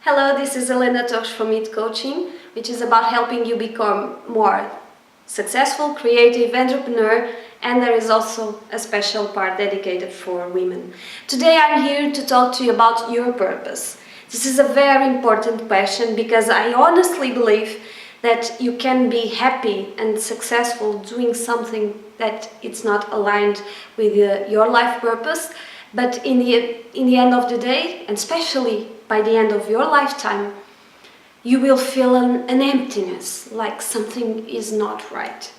Hello, this is Elena Torres from It Coaching, which is about helping you become more successful, creative entrepreneur, and there is also a special part dedicated for women. Today I'm here to talk to you about your purpose. This is a very important question because I honestly believe that you can be happy and successful doing something that it's not aligned with your life purpose, but in the end of the day, and especially by the end of your lifetime, you will feel an emptiness, like something is not right.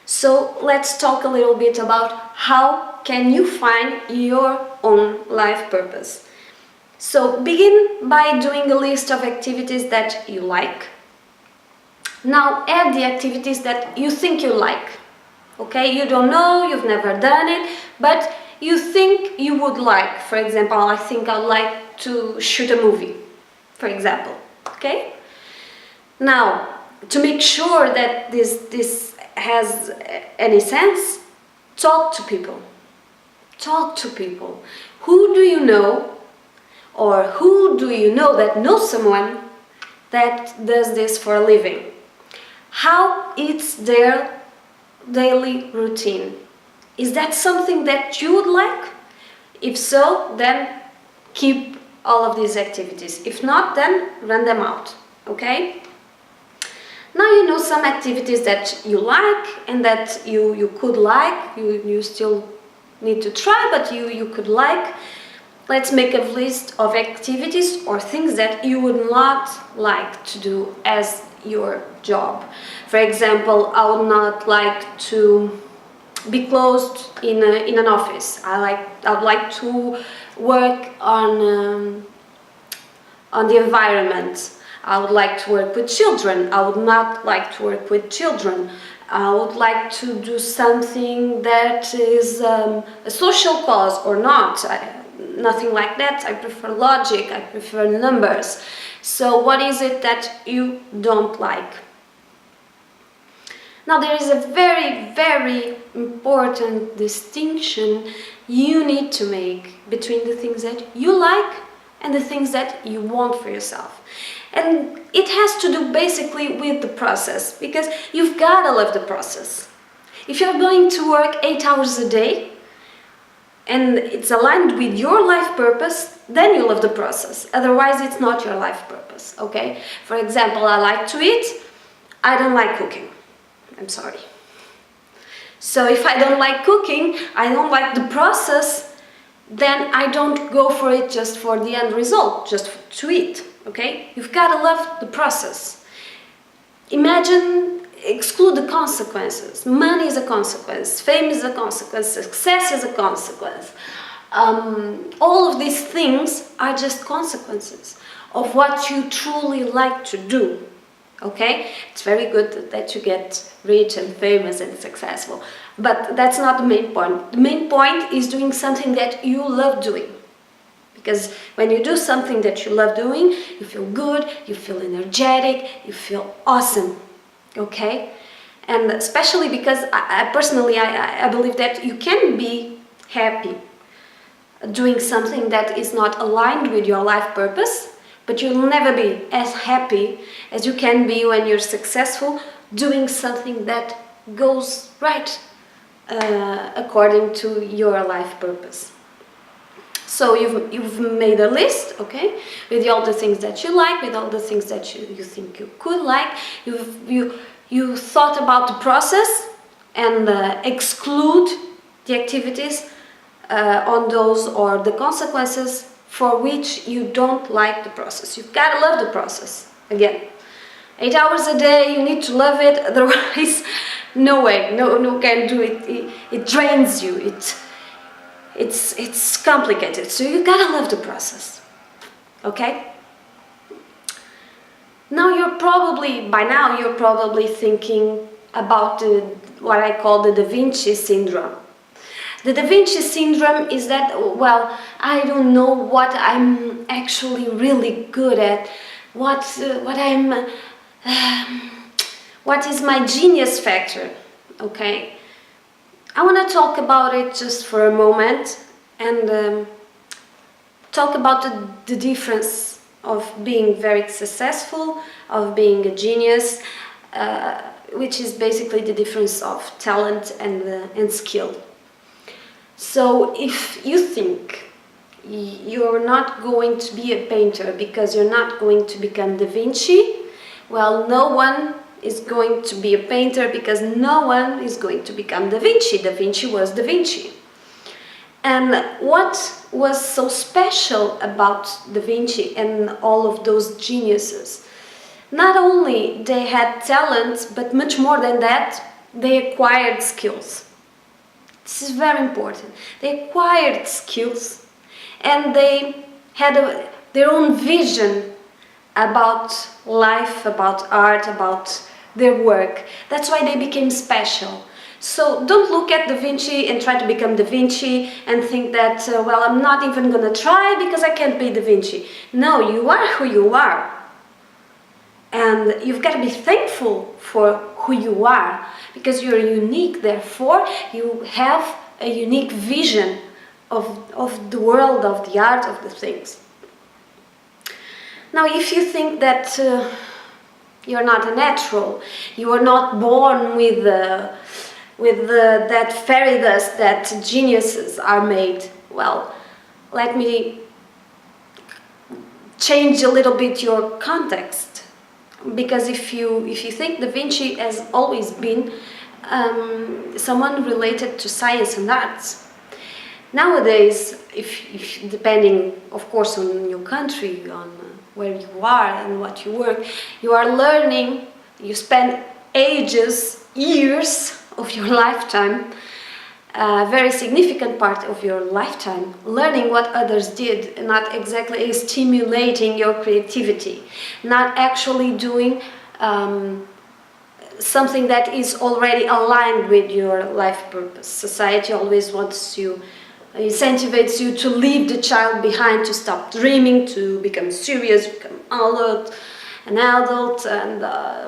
So let's talk a little bit about how can you find your own life purpose. So begin by doing a list of activities that you like. Now add the activities that you think you like. Okay, you don't know, you've never done it, but you think you would like. For example, I think I'd like to shoot a movie, for example. Okay? Now, to make sure that this has any sense, talk to people. Talk to people. Who do you know, or who do you know that knows someone that does this for a living? How it's their daily routine? Is that something that you would like? If so, then keep all of these activities. If not, then run them out. Okay? Now you know some activities that you like and that you could like. You still need to try, but you could like. Let's make a list of activities or things that you would not like to do as your job. For example, I would not like to be closed in an office. I would like to work on the environment. I would like to work with children. I would not like to work with children. I would like to do something that is a social cause or not. Nothing like that. I prefer logic. I prefer numbers. So what is it that you don't like? Now there is a very, very important distinction you need to make between the things that you like and the things that you want for yourself. And it has to do basically with the process, because you've got to love the process. If you're going to work 8 hours a day and it's aligned with your life purpose, then you love the process. Otherwise, it's not your life purpose, okay? For example, I like to eat. I don't like cooking. I'm sorry. So if I don't like cooking, I don't like the process, then I don't go for it just for the end result, just to eat, okay? You've got to love the process. Imagine, exclude the consequences. Money is a consequence, fame is a consequence, success is a consequence. All of these things are just consequences of what you truly like to do. Okay, it's very good that you get rich and famous and successful, but that's not the main point. The main point is doing something that you love doing, because when you do something that you love doing, you feel good, you feel energetic, you feel awesome. Okay, and especially because I personally believe that you can be happy doing something that is not aligned with your life purpose, but you'll never be as happy as you can be when you're successful doing something that goes right according to your life purpose. So you've made a list, okay, with all the things that you like, with all the things that you think you could like. You thought about the process and exclude the activities on those or the consequences for which you don't like the process. You've got to love the process. Again, 8 hours a day, you need to love it, otherwise no way, no can do it. It drains you. It's complicated. So you got to love the process. Okay? By now you're probably thinking about what I call the Da Vinci Syndrome. The Da Vinci Syndrome is that, well, I don't know what I'm actually really good at, what is my genius factor, okay? I want to talk about it just for a moment and talk about the difference of being very successful, of being a genius, which is basically the difference of talent and skill. So if you think you're not going to be a painter because you're not going to become Da Vinci, well, no one is going to be a painter because no one is going to become Da Vinci. Da Vinci was Da Vinci. And what was so special about Da Vinci and all of those geniuses? Not only they had talent, but much more than that, they acquired skills. This is very important. They acquired skills and they had their own vision about life, about art, about their work. That's why they became special. So don't look at Da Vinci and try to become Da Vinci and think that, well, I'm not even gonna try because I can't be Da Vinci. No, you are who you are. And you've got to be thankful for who you are because you're unique, therefore you have a unique vision of the world, of the art, of the things. Now, if you think that you're not a natural, you are not born with that fairy dust that geniuses are made, well, let me change a little bit your context. Because if you think Da Vinci has always been someone related to science and arts, nowadays, if depending, of course, on your country, on where you are and what you work, you are learning. You spend ages, years of your lifetime, a very significant part of your lifetime, learning what others did, not exactly stimulating your creativity, not actually doing something that is already aligned with your life purpose. Society always wants you, incentivizes you to leave the child behind, to stop dreaming, to become serious, become an adult and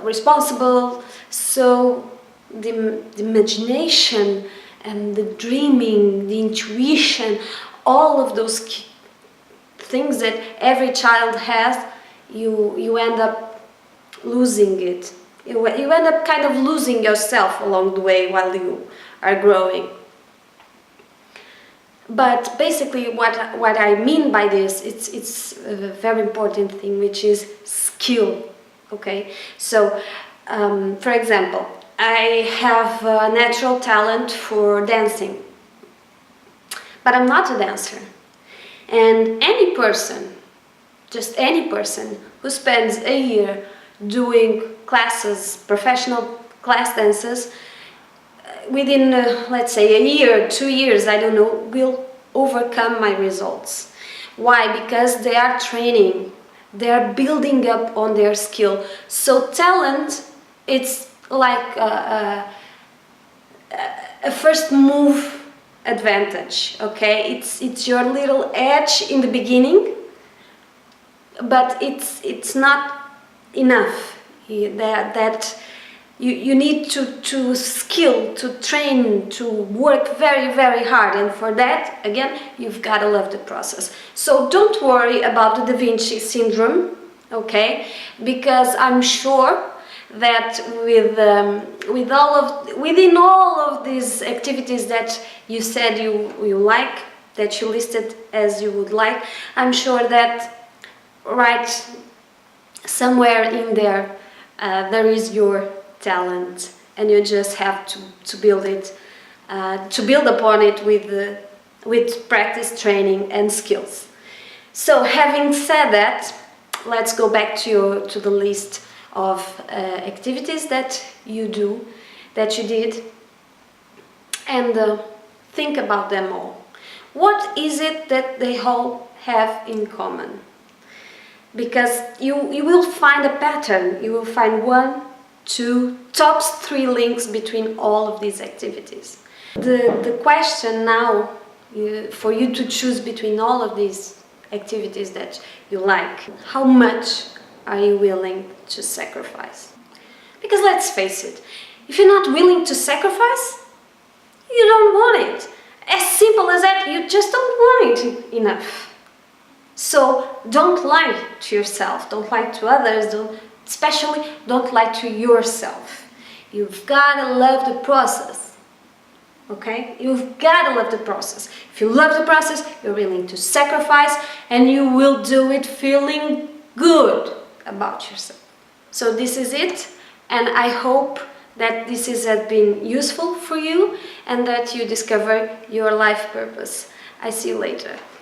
responsible. So the imagination and the dreaming, the intuition, all of those things that every child has, you end up losing it. You end up kind of losing yourself along the way while you are growing. But basically what I mean by this, it's a very important thing, which is skill, okay? So, for example, I have a natural talent for dancing, but I'm not a dancer. And any person, just any person who spends a year doing classes, professional class dances, within, let's say, a year, 2 years, I don't know, will overcome my results. Why? Because they are training, they are building up on their skill. So talent, it's like a first move advantage, okay? It's your little edge in the beginning, but it's not enough. You need to skill, to train, to work very, very hard, and for that, again, you've got to love the process. So don't worry about the Da Vinci Syndrome, okay? Because I'm sure that within all of these activities that you said you like, that you listed as you would like, I'm sure that right somewhere in there there is your talent, and you just have to build it, to build upon it with practice, training, and skills. So, having said that, let's go back to the list of activities that you did, and think about them all. What is it that they all have in common? Because you will find a pattern. You will find 1, 2, tops 3 links between all of these activities. The question now for you to choose between all of these activities that you like, how much are you willing to sacrifice? Because let's face it, if you're not willing to sacrifice, you don't want it. As simple as that, you just don't want it enough. So don't lie to yourself, don't lie to others, especially don't lie to yourself. You've gotta love the process, okay? You've gotta love the process. If you love the process, you're willing to sacrifice, and you will do it feeling good about yourself. So this is it, and I hope that this has been useful for you and that you discover your life purpose. I see you later.